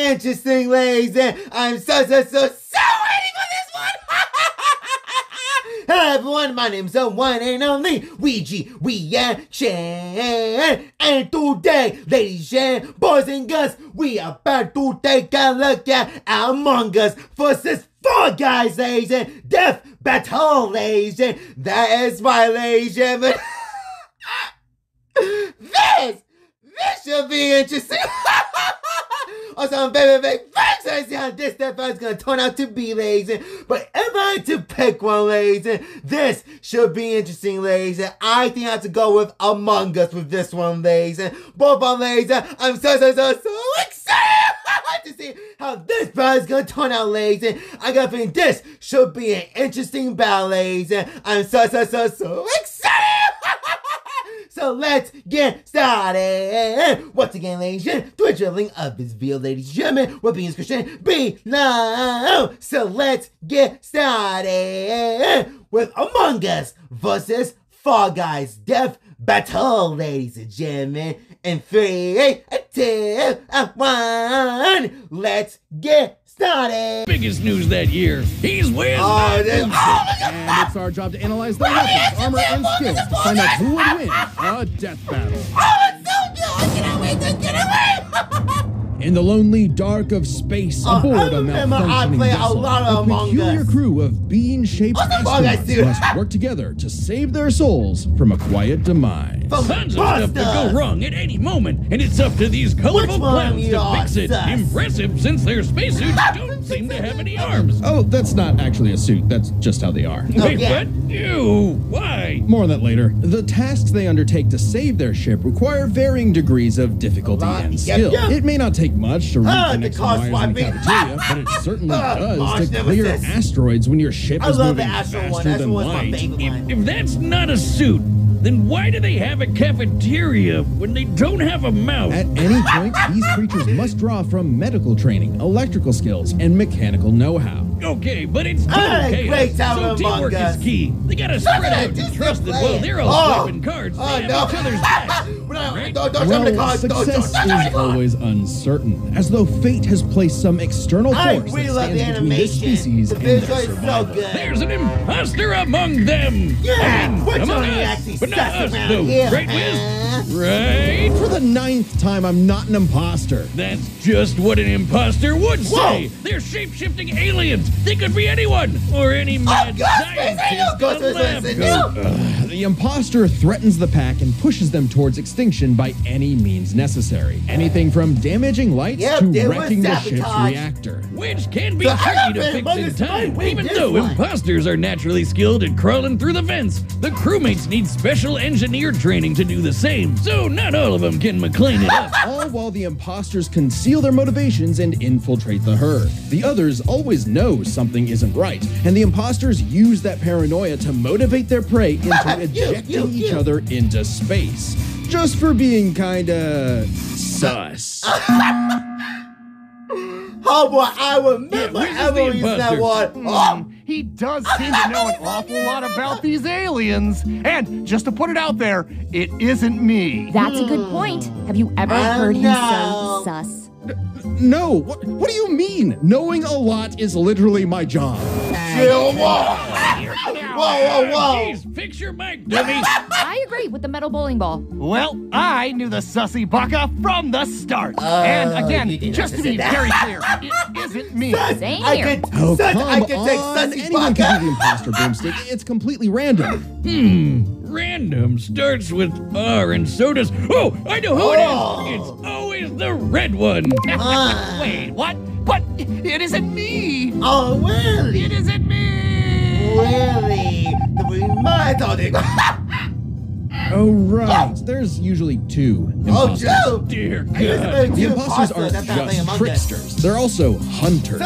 interesting, ladies. I'm so waiting for this one. Hello, everyone. My name's the one and only Luigi. We are Chan. And today, ladies and boys and girls, we are about to take a look at Among Us versus Fall Guys, ladies and Death Battle, ladies and that is why, ladies and gentlemen. This should be interesting. Also, big thanks. I see how this episode is going to turn out to be, ladies. But if I had to pick one, ladies, this should be interesting, ladies. I think I have to go with Among Us with this one, ladies. Both of them, ladies. I'm so excited to see how this battle is going to turn out, ladies. I got a feeling this should be an interesting battle, ladies. I'm so excited. So let's get started. Once again, ladies and gentlemen, the drilling of this video, ladies and gentlemen, will be in the description below. So let's get started with Among Us versus Fall Guys Death Battle, ladies and gentlemen. In 3, 2, 1, let's get started. Biggest news that year. He's winning. And it's our job to analyze the weapons, armor, and skills to find out who would win a death battle. Oh, it's so good! I cannot wait to get away! In the lonely dark of space, aboard a malfunctioning vessel, a peculiar crew of bean-shaped astronauts must work together to save their souls from a quiet demise. Tons of stuff could go wrong at any moment, and it's up to these colorful clowns to fix it. Impressive, since their spacesuits don't seem to have any arms. Oh, that's not actually a suit. That's just how they are. Wait, what? Ew, why? More on that later. The tasks they undertake to save their ship require varying degrees of difficulty and skill. It may not take much to reconnect some wires in the cafeteria, but it certainly does to clear asteroids when your ship is moving faster than light. If that's not a suit, then why do they have a cafeteria when they don't have a mouth? At any point, these creatures must draw from medical training, electrical skills, and mechanical know-how. Okay, but it's total chaos, so teamwork is key. They gotta spread out and trust that while they're all swapping cards, they have each other's backs. Right? Well, success is always uncertain, as though fate has placed some external force that stands between this species and their survival. There's an imposter among them! Among us, but not us, though, right, Wiz? Right? For the 9th time, I'm not an imposter. That's just what an imposter would say. They're shape-shifting aliens. They could be anyone, or any mad scientist in a lab coat. The imposter threatens the pack and pushes them towards extinction by any means necessary. Anything from damaging lights to wrecking the ship's reactor. Which can be tricky to fix in time, even though imposters are naturally skilled at crawling through the vents. The crewmates need special engineer training to do the same, so not all of them can McLean it up. All while the imposters conceal their motivations and infiltrate the herd. The others always know something isn't right, and the imposters use that paranoia to motivate their prey into ejecting each other into space. Just for being kinda sus. Oh boy, I remember using that one. He does seem to know an awful lot about these aliens. And just to put it out there, it isn't me. That's a good point. Have you ever heard him say sus? No, what do you mean? Knowing a lot is literally my job. Whoa. Jeez, fix your mic, dummy. I agree with the metal bowling ball. Well, I knew the sussy baka from the start. And again, just to be very clear, it isn't me. Same here. Oh, come on. Anyone can be the imposter, Broomstick. It's completely random. Random starts with R and so does... Oh, I know who it is. It's always the red one. Wait, what? But it isn't me. Oh, really? It isn't me. Really? Oh, right. There's usually 2 imposters. Oh, Dear God. The imposters aren't just tricksters. They're also hunters.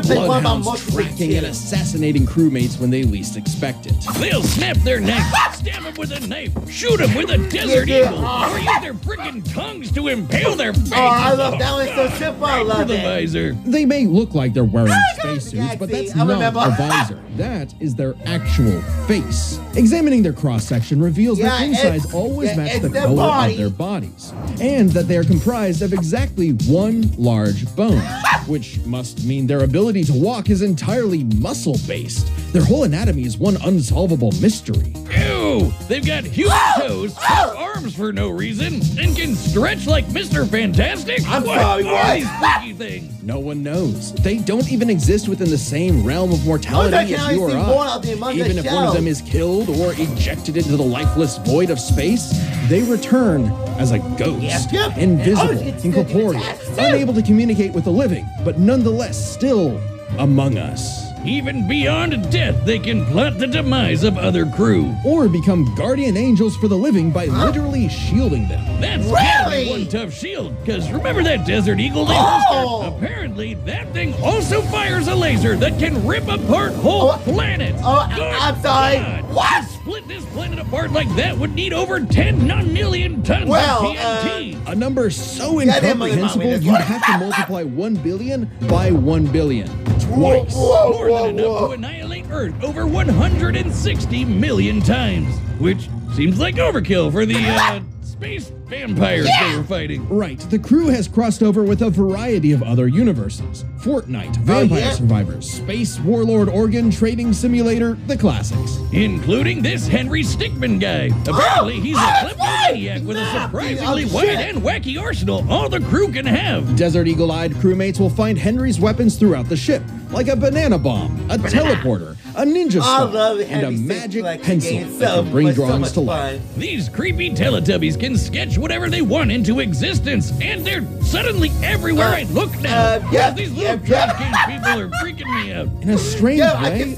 Bloodhounds tracking and assassinating crewmates when they least expect it. They'll snap their neck, stab them with a knife, shoot them with a desert eagle, or use their freaking tongues to impale their faces. Oh, I love that one. So simple. I love the it. visor. They may look like they're wearing spacesuits, but that's not a visor. That is their actual face. Examining their cross-section reveals that insides always match the color of their bodies, and that they are comprised of exactly one large bone. which must mean their ability to walk is entirely muscle-based. Their whole anatomy is one unsolvable mystery. Ew! They've got human toes, arms for no reason, and can stretch like Mr. Fantastic? I'm what sorry, are what? these freaky things? No one knows. They don't even exist within the same realm of mortality as you or I. Even if one of them is killed or ejected into the lifeless void of space, they return as a ghost, invisible, incorporeal, unable to communicate with the living, but nonetheless still among us. Even beyond death, they can plot the demise of other crew. Or become guardian angels for the living by literally shielding them. That's gotta be one tough shield, because remember that Desert Eagle they hosted? Apparently, that thing also fires a laser that can rip apart whole planets. I'm sorry. God. What? To split this planet apart like that would need over 10 non-million tons of TNT. A number so incomprehensible you'd have to multiply 1 billion by 1 billion. Twice. More than enough to annihilate Earth over 160 million times, which seems like overkill for the space vampires they were fighting. Right, the crew has crossed over with a variety of other universes. Fortnite, Vampire Survivors, Space Warlord Organ Trading Simulator, the classics. Including this Henry Stickmin guy. Apparently, he's a kleptomaniac with a surprisingly wide and wacky arsenal all the crew can have. Desert Eagle-eyed crewmates will find Henry's weapons throughout the ship, like a banana bomb, a teleporter, a ninja star, and a magic pencil that can bring drawings to life. These creepy Teletubbies can sketch whatever they want into existence, and they're suddenly everywhere I look now. These little trash can people are freaking me out. In a strange way,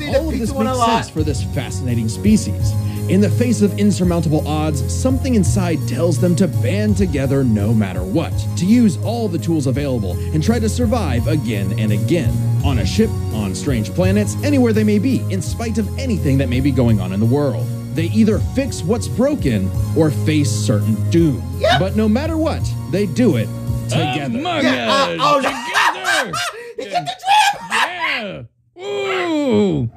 all of this makes sense for this fascinating species. In the face of insurmountable odds, something inside tells them to band together no matter what, to use all the tools available and try to survive again and again. On a ship, on strange planets, anywhere they may be, in spite of anything that may be going on in the world. They either fix what's broken or face certain doom. But no matter what, they do it together. Together! He took the trip! Yeah! Ooh!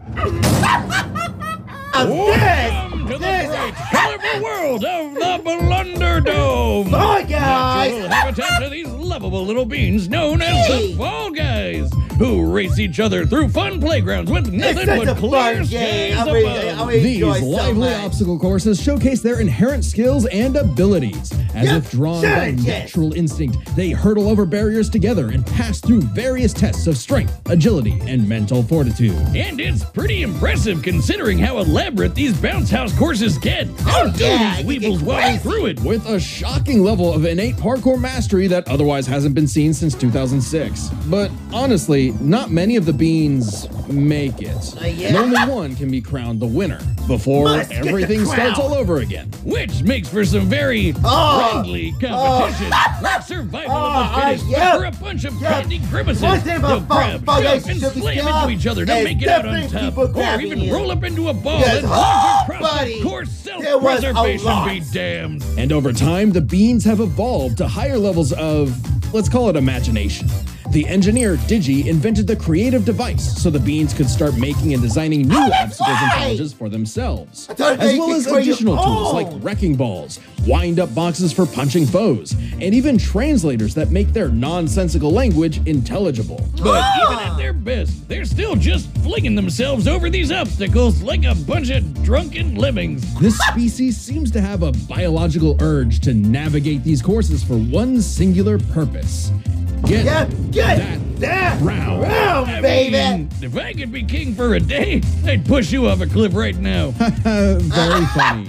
Welcome to the bright, colorful world of the Blunder Dome! Bye, guys! Natural habitat to these lovable little beings known as the Fall Guys, who race each other through fun playgrounds with nothing but clear skies above. These lively obstacle courses showcase their inherent skills and abilities. As if drawn by natural instinct, they hurtle over barriers together and pass through various tests of strength, agility, and mental fortitude. And it's pretty impressive considering how elaborate these bounce house courses get. These weebles wobbling through it. With a shocking level of innate parkour mastery that otherwise hasn't been seen since 2006. But honestly, not many of the beans make it. And only one can be crowned the winner before everything starts all over again. Which makes for some very friendly competition. Like survival of the fittest, but for a bunch of candy grimaces. They'll grab, jump, and slam into each other to make it out on top. Or even roll up into a ball and launch across the course. Self-preservation be damned. And over time, the beans have evolved to higher levels of, let's call it imagination. The engineer, Digi, invented the creative device so the beans could start making and designing new obstacles and challenges for themselves. As well as additional tools like wrecking balls, wind-up boxes for punching foes, and even translators that make their nonsensical language intelligible. But even at their best, they're still just flinging themselves over these obstacles like a bunch of drunken lemmings. This species seems to have a biological urge to navigate these courses for one singular purpose. Get that round, baby! If I could be king for a day, I'd push you off a cliff right now. Very funny.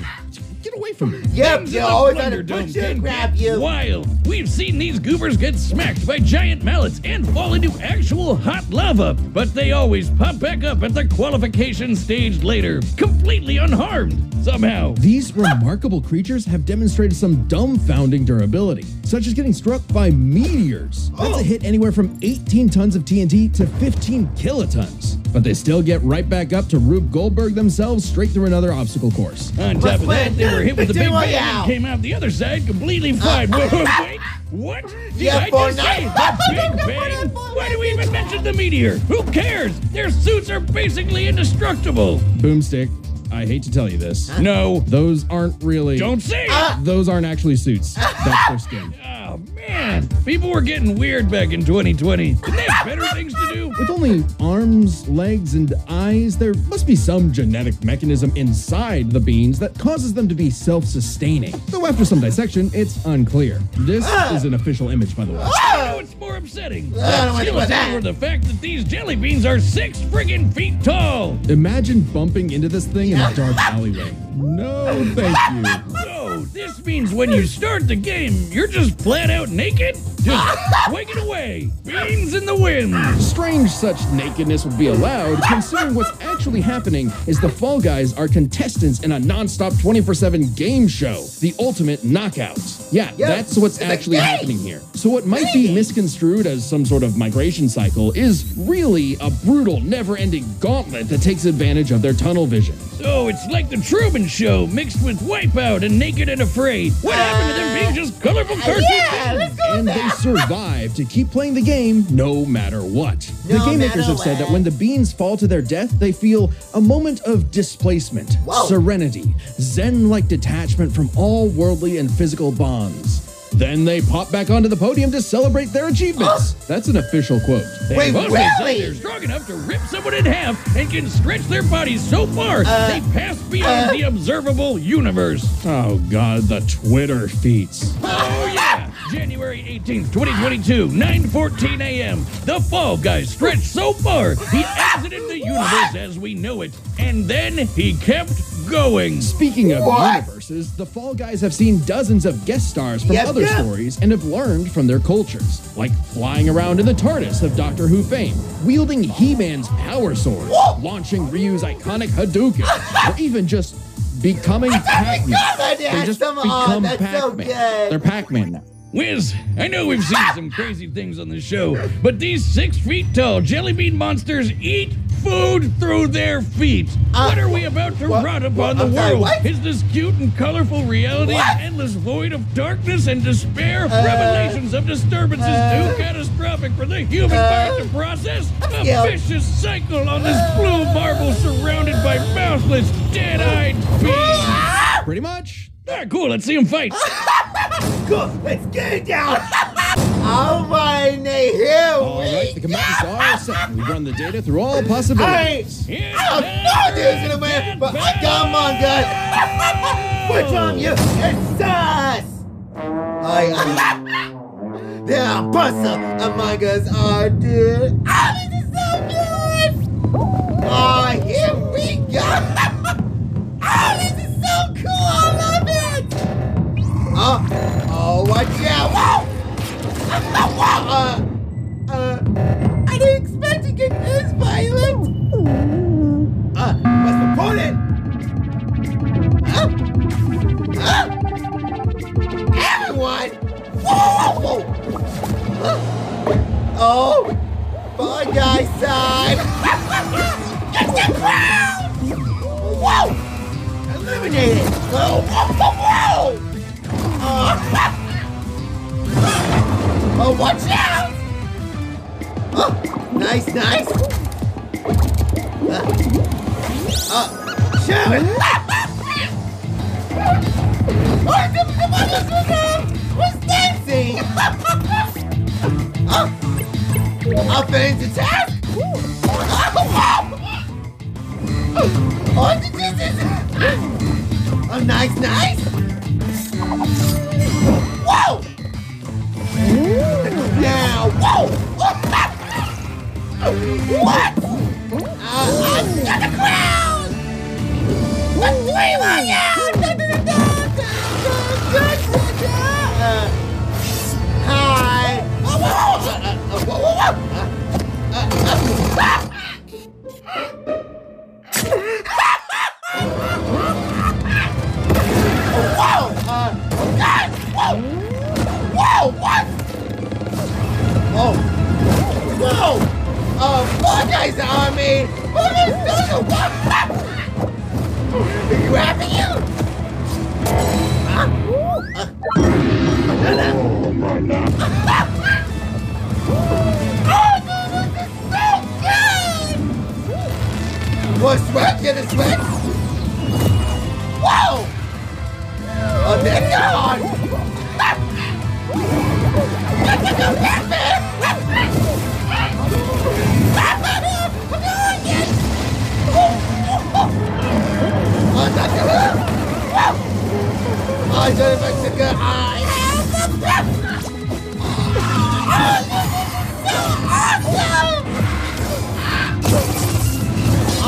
Get away from me. You're always trying to push you and grab you. Wild. We've seen these goobers get smacked by giant mallets and fall into actual hot lava, but they always pop back up at the qualification stage later, completely unharmed, somehow. These remarkable creatures have demonstrated some dumbfounding durability, such as getting struck by meteors. That's a hit anywhere from 18 tons of TNT to 15 kilotons. But they still get right back up to Rube Goldberg themselves straight through another obstacle course. On top of that, they were hit with the Big Bang and came out the other side completely fine. Wait, what? Did I just say the Big Bang? Why do we even mention the meteor? Who cares? Their suits are basically indestructible. Boomstick, I hate to tell you this. No. Those aren't really... Don't say it! Those aren't actually suits. That's their skin. Oh, man. on. People were getting weird back in 2020. Didn't they have better things to do? With only arms, legs, and eyes, there must be some genetic mechanism inside the beans that causes them to be self-sustaining. Though after some dissection, it's unclear. This is an official image, by the way. What's more upsetting? Or the fact that these jelly beans are 6 friggin' feet tall. Imagine bumping into this thing in a dark alleyway. No, thank you. So, this means when you start the game, you're just flat out naked? Just swinging away. Beans in the wind. Strange such nakedness would be allowed, considering what's actually happening is the Fall Guys are contestants in a non-stop 24/7 game show, the Ultimate Knockout. Yeah, that's what's actually happening here. So what might be misconstrued as some sort of migration cycle is really a brutal, never-ending gauntlet that takes advantage of their tunnel vision. So it's like the Truman Show mixed with Wipeout and Naked and Afraid. What happened to them being just colorful cartoons? Yeah, let's go And they survive to keep playing the game no matter what. The game makers have said that when the beans fall to their death, they feel a moment of displacement, serenity, zen-like detachment from all worldly and physical bonds. Then they pop back onto the podium to celebrate their achievements. That's an official quote. Wait, Most really? say they're strong enough to rip someone in half and can stretch their bodies so far they pass beyond the observable universe. Oh God, the Twitter feats. Oh yeah! January 18th, 2022, 9:14 a.m. The Fall Guys stretched so far, he exited the universe as we know it. And then he kept going. Speaking of universes, the Fall Guys have seen dozens of guest stars from other stories and have learned from their cultures, like flying around in the TARDIS of Doctor Who fame, wielding He-Man's power sword, launching Ryu's iconic Hadouken, or even just becoming Pac-Man. They just become Pac-Man. They're Pac-Man now. Wiz, I know we've seen some crazy things on the show, but these 6 feet tall jelly bean monsters eat food through their feet. What are we about to rot upon the world? Is this cute and colorful reality an endless void of darkness and despair? Revelations of disturbances too catastrophic for the human mind to process? A vicious cycle on this blue marble surrounded by mouthless, dead-eyed beings. Pretty much. Ah, cool, let's see them fight. Go, let's get it down. All right, here All right, the combatants are set. We've run the data through all possibilities. I don't know who's gonna win, but come on, guys. What's wrong, you? It's us. The imposter among us are, dude. Oh, this is so good. Oh, here we go. Oh, this is so cool. I love it. Oh, watch out. Whoa. I didn't expect to get this violent. Must report it. Everyone. Whoa. Oh, Fall Guys time. Get the crowd. Whoa. Eliminated. Whoa. Oh, watch out! Oh, nice. Shoot it! Oh, come on, let's go! Who's dancing? I'll finish the task! Oh, this is... Oh, nice! Whoa! Now, whoa! What? I've got the crowd! Let's scream on you! Hi! Whoa! What? Whoa! Fall Guys army! Are you happy, you? More sweat? Get a sweat? Whoa! Oh, they're gone!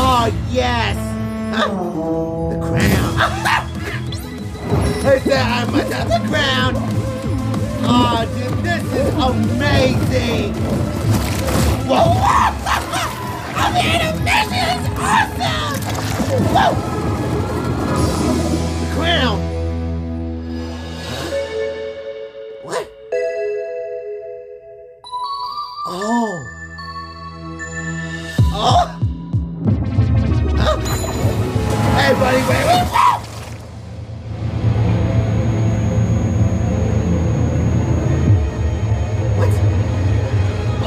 Oh, yes! Huh? The crown. Hey, there, I must have the crown. Oh, dude, this is amazing. Whoa! I mean, animation is awesome! Whoa! The crown. What? Oh. Oh. Hey, buddy, wait. What?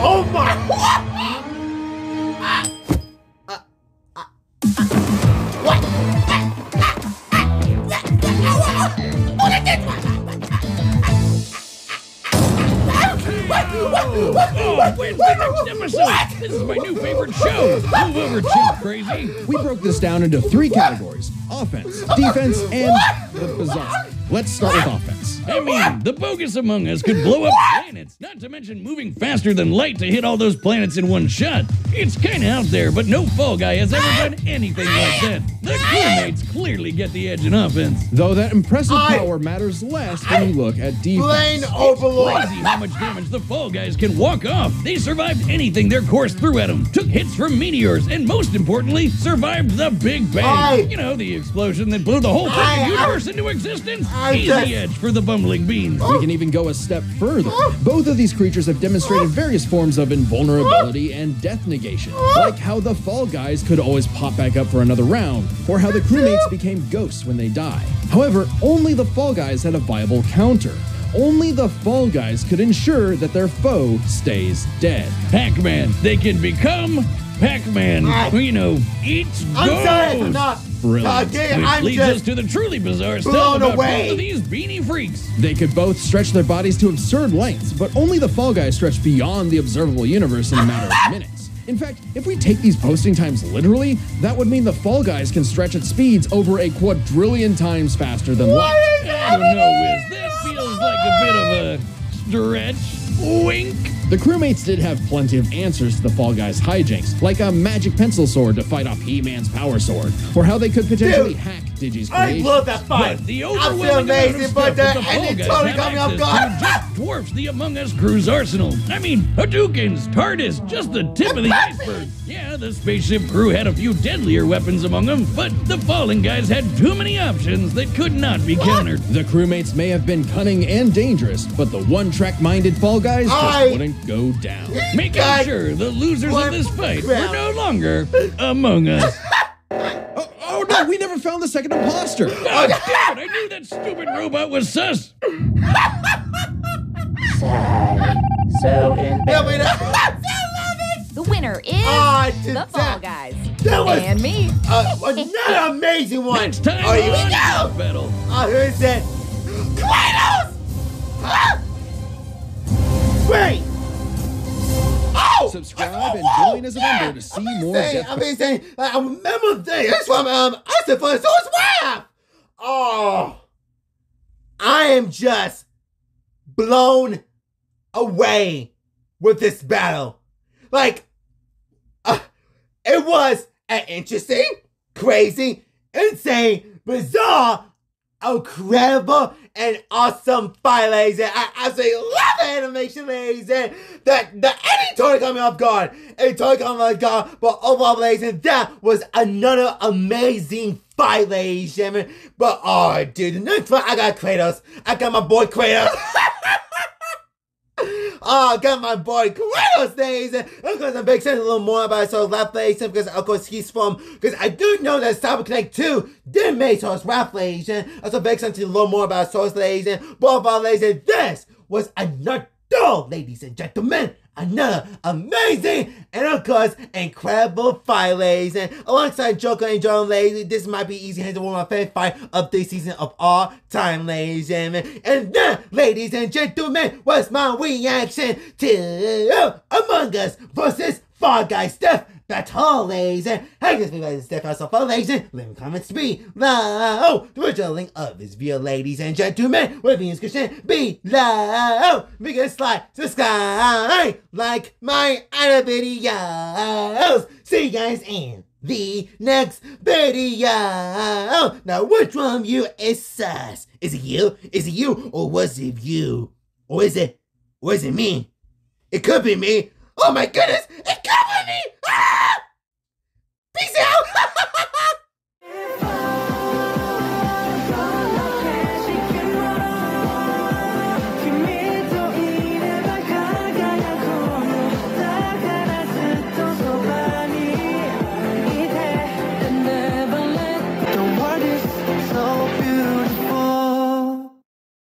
Oh my! What? Oh, when's the next episode? This is my new favorite show. Move over, Chief Crazy. We broke this down into 3 categories: offense, defense, and the bizarre. Let's start with offense. I mean, the bogus among us could blow up planets, not to mention moving faster than light to hit all those planets in one shot. It's kinda out there, but no Fall Guy has ever done anything like that. The crewmates clearly get the edge in offense. Though that impressive power matters less when you look at defense. Plain overlord. Crazy how much damage the Fall Guys can walk off. They survived anything their course threw at them, took hits from meteors, and most importantly, survived the Big Bang. You know, the explosion that blew the whole freaking universe into existence. Easy edge for the bumbling beans. We can even go a step further. Both of these creatures have demonstrated various forms of invulnerability and death negation, like how the Fall Guys could always pop back up for another round, or how the crewmates became ghosts when they die. However, only the Fall Guys had a viable counter. Only the Fall Guys could ensure that their foe stays dead. Pac-Man, they can become Pac-Man. You know, eats I'm ghosts. sorry, I'm not. Brilliant. Which leads us to the truly bizarre stuff blown about away. both of these beanie freaks. They could both stretch their bodies to absurd lengths, but only the Fall Guys stretch beyond the observable universe in a matter of minutes. In fact, if we take these posting times literally, that would mean the Fall Guys can stretch at speeds over a quadrillion times faster than light. I don't know, Wiz. That feels like a bit of a stretch. Wink. The crewmates did have plenty of answers to the Fall Guys' hijinks, like a magic pencil sword to fight off He-Man's power sword, or how they could potentially hack Digi's I creation. love that fight. But the I feel overwhelming amount of amazing, stuff but that the the Fall ending Guys totally have got me off access guard. to just dwarfs the Among Us crew's arsenal. I mean, Hadoukens, TARDIS, just the tip of the iceberg. Yeah, the spaceship crew had a few deadlier weapons among them, but the Fallen Guys had too many options that could not be countered. The crewmates may have been cunning and dangerous, but the one-track-minded Fall Guys just wouldn't go down. Making sure the losers of this fight were no longer among us. Oh no, we never found the second imposter. God damn it, I knew that stupid robot was sus. So embarrassing. The winner is the Fall Guys. That was and me. another amazing one. Next time here we on go. Battle. Oh, who's that? Kratos! Huh? Wait! Oh! Subscribe and join as a member to see more Death I've been saying, I remember this from Austin for Source Wrap! Oh! I am just blown away with this battle. Like, it was an interesting, crazy, insane, bizarre, incredible, and awesome fight, ladies. And I absolutely love the animation, ladies. And the ending totally got me off guard. It totally got me off guard. But overall, ladies, and that was another amazing fight, ladies and gentlemen. But, oh, dude, the next fight, I got Kratos. I got my boy Kratos. Oh, I got my boy Kratos, ladies. And of course, I'm big sense a little more about Source Rap, ladies, because of course he's from, because I do know that Cyber Connect 2 did make Source Rap, ladies. And also big sense a little more about Source, ladies. And both of our ladies, and this was another, ladies and gentlemen, another amazing and of course incredible fight, ladies. And alongside Joker and John, ladies, this might be easy hands to one of my favorite fight of this season of all time, ladies and gentlemen. And that, ladies and gentlemen, was my reaction to Among Us versus Fall Guys Steph. That's all, ladies. And hey, guys, please Steph out so far, ladies. And leave comments below. The original link of this video, ladies and gentlemen, will be in the description below. Make a slide, subscribe, like my other videos. See you guys in the next video. Now, which one of you is sus? Is it you? Is it you? Or was it you? Or is it me? It could be me. Oh my goodness, it could be me! Ah! Peace out!